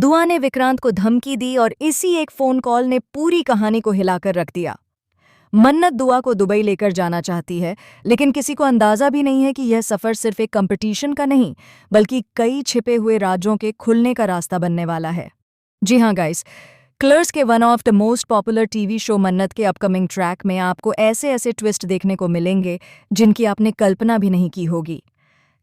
दुआ ने विक्रांत को धमकी दी और इसी एक फोन कॉल ने पूरी कहानी को हिलाकर रख दिया। मन्नत दुआ को दुबई लेकर जाना चाहती है, लेकिन किसी को अंदाजा भी नहीं है कि यह सफर सिर्फ एक कंपटीशन का नहीं, बल्कि कई छिपे हुए राजों के खुलने का रास्ता बनने वाला है। जी हाँ गाइस, क्लर्स के one of the most popular TV show मन्नत के अपकमिंग ट्रैक में आपको ऐसे ऐसे ट्विस्ट देखने को मिलेंगे जिनकी आपने कल्पना भी नहीं की होगी।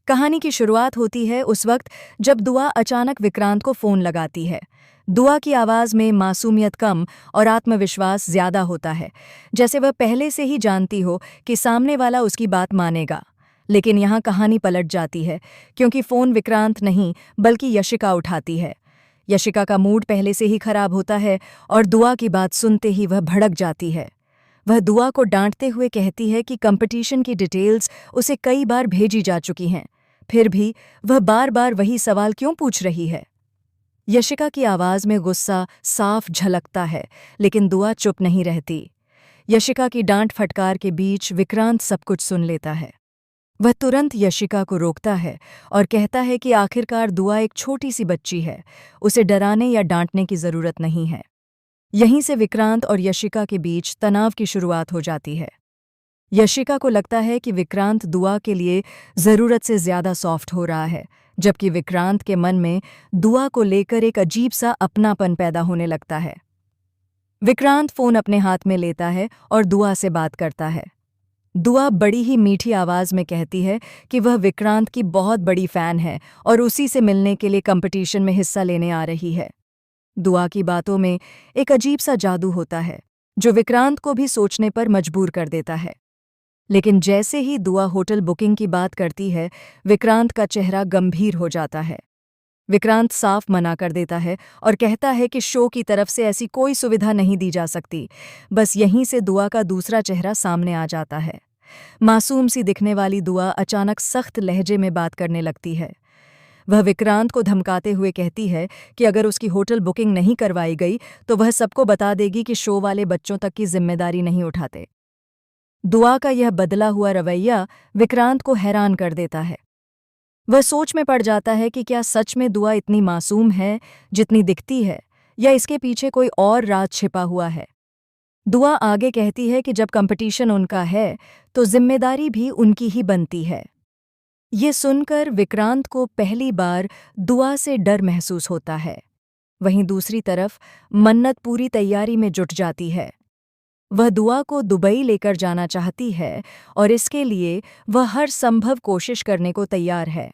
कहानी की शुरुआत होती है उस वक्त जब दुआ अचानक विक्रांत को फोन लगाती है। दुआ की आवाज़ में मासूमियत कम और आत्मविश्वास ज्यादा होता है, जैसे वह पहले से ही जानती हो कि सामने वाला उसकी बात मानेगा। लेकिन यहाँ कहानी पलट जाती है, क्योंकि फ़ोन विक्रांत नहीं बल्कि यशिका उठाती है। यशिका का मूड पहले से ही खराब होता है और दुआ की बात सुनते ही वह भड़क जाती है। वह दुआ को डांटते हुए कहती है कि कंपटीशन की डिटेल्स उसे कई बार भेजी जा चुकी हैं, फिर भी वह बार बार वही सवाल क्यों पूछ रही है। यशिका की आवाज़ में गुस्सा साफ झलकता है, लेकिन दुआ चुप नहीं रहती। यशिका की डांट फटकार के बीच विक्रांत सब कुछ सुन लेता है। वह तुरंत यशिका को रोकता है और कहता है कि आखिरकार दुआ एक छोटी सी बच्ची है, उसे डराने या डांटने की ज़रूरत नहीं है। यहीं से विक्रांत और यशिका के बीच तनाव की शुरुआत हो जाती है। यशिका को लगता है कि विक्रांत दुआ के लिए ज़रूरत से ज़्यादा सॉफ्ट हो रहा है, जबकि विक्रांत के मन में दुआ को लेकर एक अजीब सा अपनापन पैदा होने लगता है। विक्रांत फ़ोन अपने हाथ में लेता है और दुआ से बात करता है। दुआ बड़ी ही मीठी आवाज़ में कहती है कि वह विक्रांत की बहुत बड़ी फ़ैन है और उसी से मिलने के लिए कंपटीशन में हिस्सा लेने आ रही है। दुआ की बातों में एक अजीब सा जादू होता है, जो विक्रांत को भी सोचने पर मजबूर कर देता है। लेकिन जैसे ही दुआ होटल बुकिंग की बात करती है, विक्रांत का चेहरा गंभीर हो जाता है। विक्रांत साफ मना कर देता है और कहता है कि शो की तरफ से ऐसी कोई सुविधा नहीं दी जा सकती। बस यहीं से दुआ का दूसरा चेहरा सामने आ जाता है। मासूम सी दिखने वाली दुआ अचानक सख्त लहजे में बात करने लगती है। वह विक्रांत को धमकाते हुए कहती है कि अगर उसकी होटल बुकिंग नहीं करवाई गई तो वह सबको बता देगी कि शो वाले बच्चों तक की जिम्मेदारी नहीं उठाते। दुआ का यह बदला हुआ रवैया विक्रांत को हैरान कर देता है। वह सोच में पड़ जाता है कि क्या सच में दुआ इतनी मासूम है जितनी दिखती है, या इसके पीछे कोई और राज छिपा हुआ है। दुआ आगे कहती है कि जब कंपटीशन उनका है तो जिम्मेदारी भी उनकी ही बनती है। ये सुनकर विक्रांत को पहली बार दुआ से डर महसूस होता है। वहीं दूसरी तरफ मन्नत पूरी तैयारी में जुट जाती है। वह दुआ को दुबई लेकर जाना चाहती है और इसके लिए वह हर संभव कोशिश करने को तैयार है।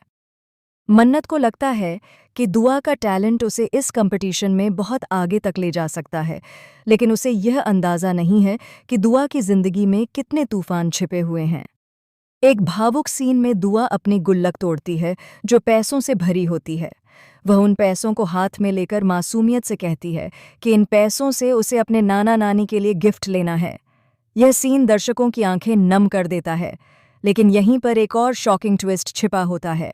मन्नत को लगता है कि दुआ का टैलेंट उसे इस कंपटीशन में बहुत आगे तक ले जा सकता है, लेकिन उसे यह अंदाज़ा नहीं है कि दुआ की ज़िंदगी में कितने तूफान छिपे हुए हैं। एक भावुक सीन में दुआ अपनी गुल्लक तोड़ती है, जो पैसों से भरी होती है। वह उन पैसों को हाथ में लेकर मासूमियत से कहती है कि इन पैसों से उसे अपने नाना नानी के लिए गिफ्ट लेना है। यह सीन दर्शकों की आंखें नम कर देता है, लेकिन यहीं पर एक और शॉकिंग ट्विस्ट छिपा होता है।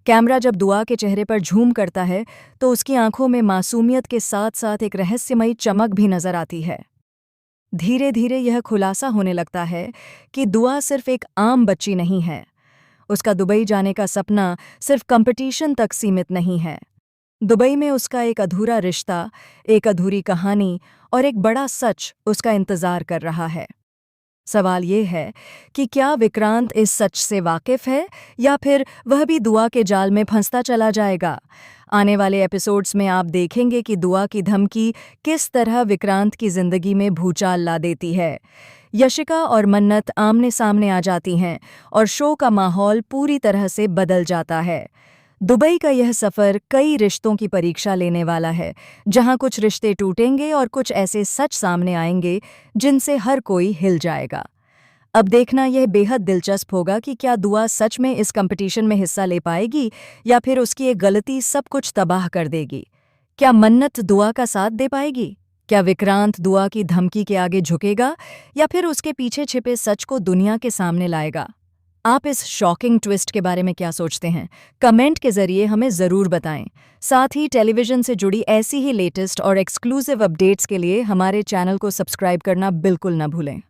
कैमरा जब दुआ के चेहरे पर झूम करता है तो उसकी आंखों में मासूमियत के साथ साथ एक रहस्यमयी चमक भी नजर आती है। धीरे धीरे यह खुलासा होने लगता है कि दुआ सिर्फ एक आम बच्ची नहीं है। उसका दुबई जाने का सपना सिर्फ कंपटीशन तक सीमित नहीं है। दुबई में उसका एक अधूरा रिश्ता, एक अधूरी कहानी और एक बड़ा सच उसका इंतज़ार कर रहा है। सवाल ये है कि क्या विक्रांत इस सच से वाकिफ है, या फिर वह भी दुआ के जाल में फंसता चला जाएगा। आने वाले एपिसोड्स में आप देखेंगे कि दुआ की धमकी किस तरह विक्रांत की जिंदगी में भूचाल ला देती है। यशिका और मन्नत आमने सामने आ जाती हैं और शो का माहौल पूरी तरह से बदल जाता है। दुबई का यह सफ़र कई रिश्तों की परीक्षा लेने वाला है, जहां कुछ रिश्ते टूटेंगे और कुछ ऐसे सच सामने आएंगे जिनसे हर कोई हिल जाएगा। अब देखना यह बेहद दिलचस्प होगा कि क्या दुआ सच में इस कंपटीशन में हिस्सा ले पाएगी, या फिर उसकी एक गलती सब कुछ तबाह कर देगी। क्या मन्नत दुआ का साथ दे पाएगी? क्या विक्रांत दुआ की धमकी के आगे झुकेगा, या फिर उसके पीछे छिपे सच को दुनिया के सामने लाएगा? आप इस शॉकिंग ट्विस्ट के बारे में क्या सोचते हैं? कमेंट के जरिए हमें ज़रूर बताएं। साथ ही टेलीविज़न से जुड़ी ऐसी ही लेटेस्ट और एक्सक्लूसिव अपडेट्स के लिए हमारे चैनल को सब्सक्राइब करना बिल्कुल न भूलें।